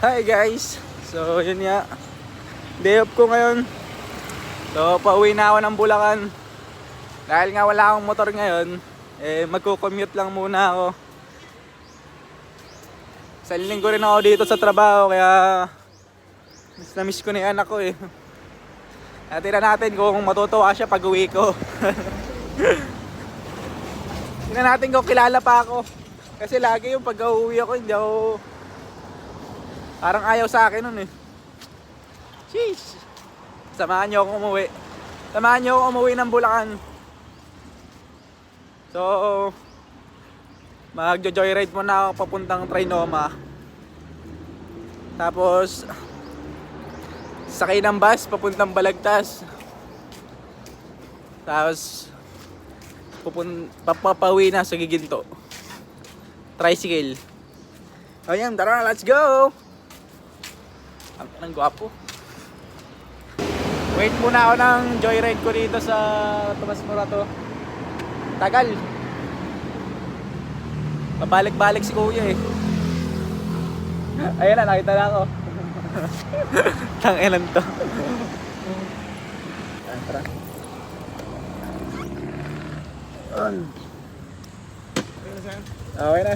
Hi guys! So yun nga, day off ko ngayon. So pauwi na ako ng Bulacan. Dahil nga wala akong motor ngayon, magko-commute lang muna ako. Sa linggo rin ako dito sa trabaho, kaya miss ko na yung anak ko eh. Tingnan natin kung matutuwa siya pag uwi ko. Tingnan natin kung kilala pa ako. Kasi lagi yung pag uwi ako, hindi ako... Parang ayaw sa akin nun eh. Sheesh! Samahan niyo ako umuwi. Samahan niyo ako umuwi ng Bulacan. So, magjo-joyride muna ako papuntang Trinoma. Tapos, sakay ng bus papuntang Balagtas. Tapos, papapauwi na sa Giginto. Tricycle. Ayan, tara, let's go! Ang gwapo. Wait muna ako ng joyride ko dito sa Tomas Morato. Tagal. Pabalik-balik si kuya eh. Ayan na, nakita na ako. Tanginan to. Ayan, tara. Okay na.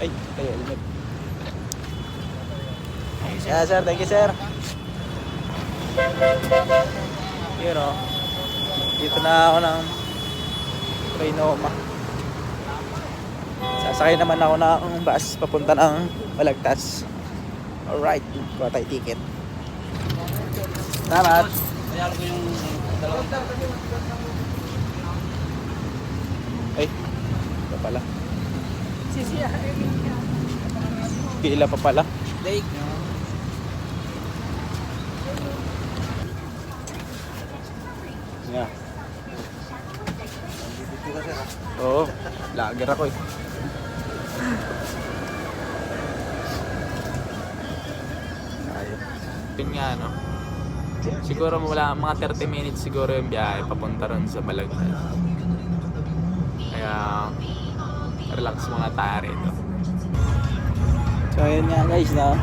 Ay, kayo, helmet. Yeah, sir. Thank you, sir. Yun o. Dito na ako ng Trinoma. Sasakay naman ako ng bus papunta ng Balagtas. Alright. Kuha tayo ticket. Salamat. Ay, ito pala. Pila pa pala. Yeah. Oo, lager ako eh. Yun nga no. Siguro wala mga 30 minutes siguro yung biyahe papunta ron sa Balagtas. Kaya relax muna tayo rito. So ayun nga guys na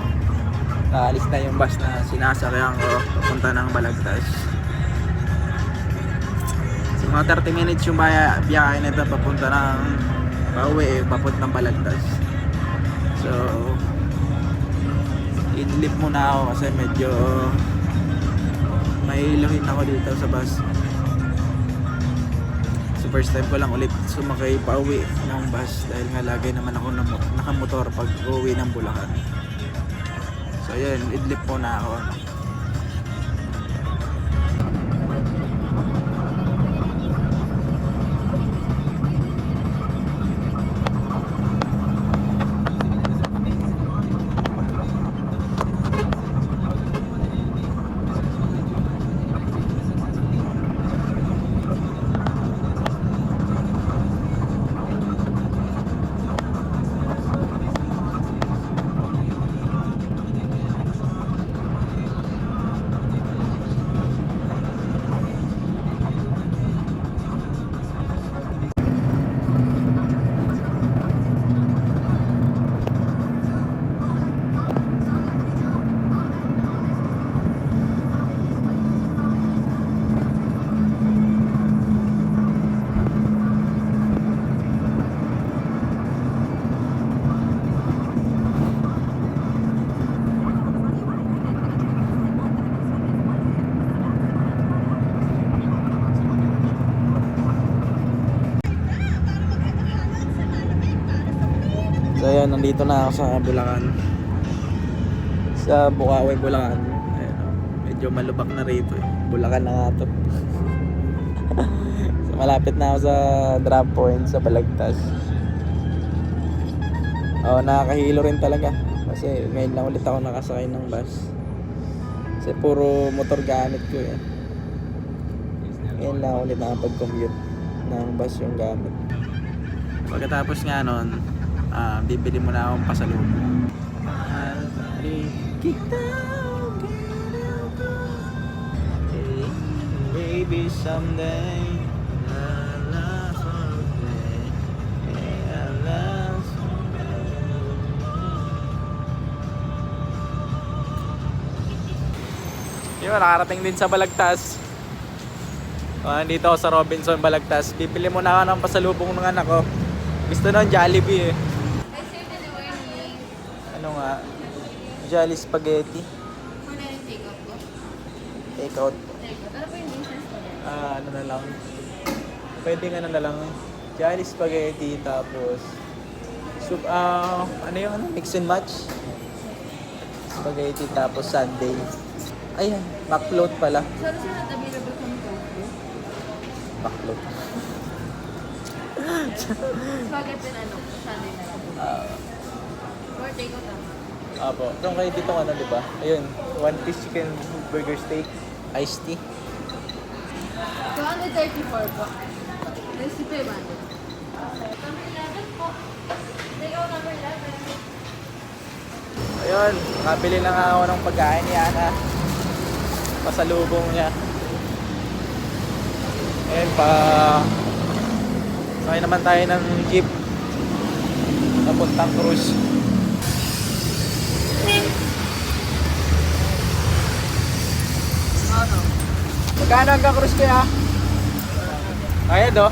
naalis na yung bus na sinasakyan ko papunta ng Balagtas. So mga 30 minutes yung biyahe nito papunta ng pauwi papunta ng Balagtas. So idlip muna ako kasi medyo mahiluhin ako dito sa bus. First time ko lang ulit sumakay pa uwi ng bus dahil nga lagi naman ako nakamotor pag uwi ng Bulacan. So yun, idlip po na ako. So ayan, nandito na ako sa Bulacan. Sa Bukawi, Bulacan. Ayan, medyo malubak na rito eh. Bulacan na nga to. So malapit na ako sa drop point sa Balagtas. nakakahilo rin talaga kasi ngayon lang ulit ako nakasakay ng bus. Kasi puro motor gamit ko eh. Ngayon lang ulit nakapag-commute ng bus yung gamit. Pagkatapos nga nun, bibili mo na akong pasalubong. Baby someday yun, nakarating din sa Balagtas. Dito ako sa Robinson, Balagtas. Bibili muna ako ng pasalubong ng anak ko. Gusto nun Jollibee eh. Ano nga? Jolly Spaghetti. Wala yung take-out ko? Take-out. Take-out. Ano pa yung business ko? Ano na lang. Pwedeng ano na lang. Jolly Spaghetti tapos ano yung ano? Mix and match? Spaghetti tapos sundae. Ayan, backload pala. Sorry sir, not available from Tokyo. Backload. Spaghetti and ano, Sunday na lang. Or take-out lang. Apo. Itong kayo dito ano, di ba? Ayun, 1 piece chicken burger steak, iced tea. 234 po. Recipe man. Number 11 po. Take-out number 11. Ayun, nakabili na nga ako ng pagkain ni Ana. Pasalubong niya. Ayun pa. Sakay naman tayo ng jeep. Napuntang cruise. Ano? Magkano hanggang cruise kaya? Ayan do.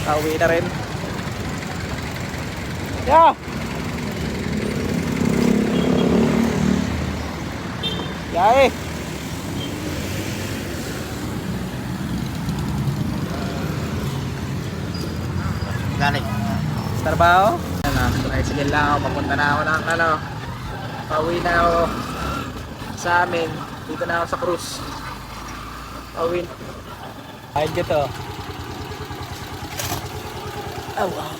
Pauwi na rin. Yeah! Yae! Galing. Sa trabaho? Sige lang ako, papunta na ako ng ano. Pauwi na ako sa amin. Dito na ako sa cruise. Pauwi. Ayun ka to. Oh, wow.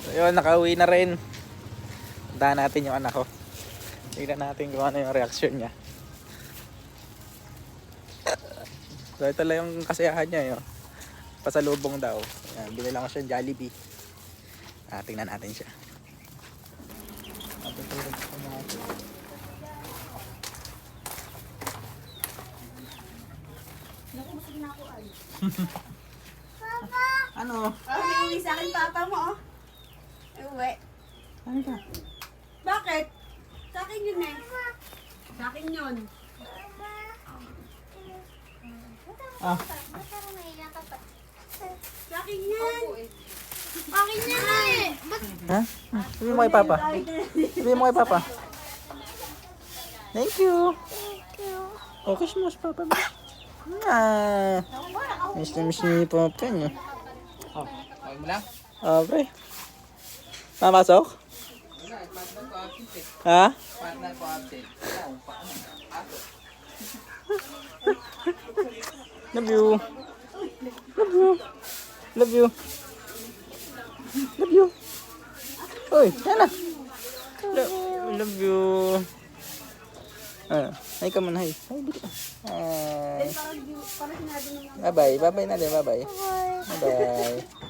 So yun, nakauwi na rin. Puntahan natin yung anak ko. Tignan natin kung ano yung reaksyon niya. So ito lang yung kasiyahan niya yun. Pasalubong daw. Ayan, binili ko siya Jollibee. Tingnan natin siya. Ano? Oh, may uwi sa akin papa mo, oh. Ay, uwi. Ano ka? Bakit? Sa akin yun eh. Sa akin yun. Ah, Sa akin yan. Akin yan eh. ha? Sabihin mo kay Papa. Sabihin mo kay Papa. Thank you. Oh, kiss mo si Papa. Miss na miss ni Papa niyo. Oh, huwag mo lang. Pre. Mamasok? Partner ko absent eh. Ha? Partner ko absent. Love you. Love you. Love you. Love you. Uy, yan na. Love you. Hi ka man, hi. Hi, dito. Hi. Bye-bye. Bye-bye na din. Bye-bye. Bye-bye.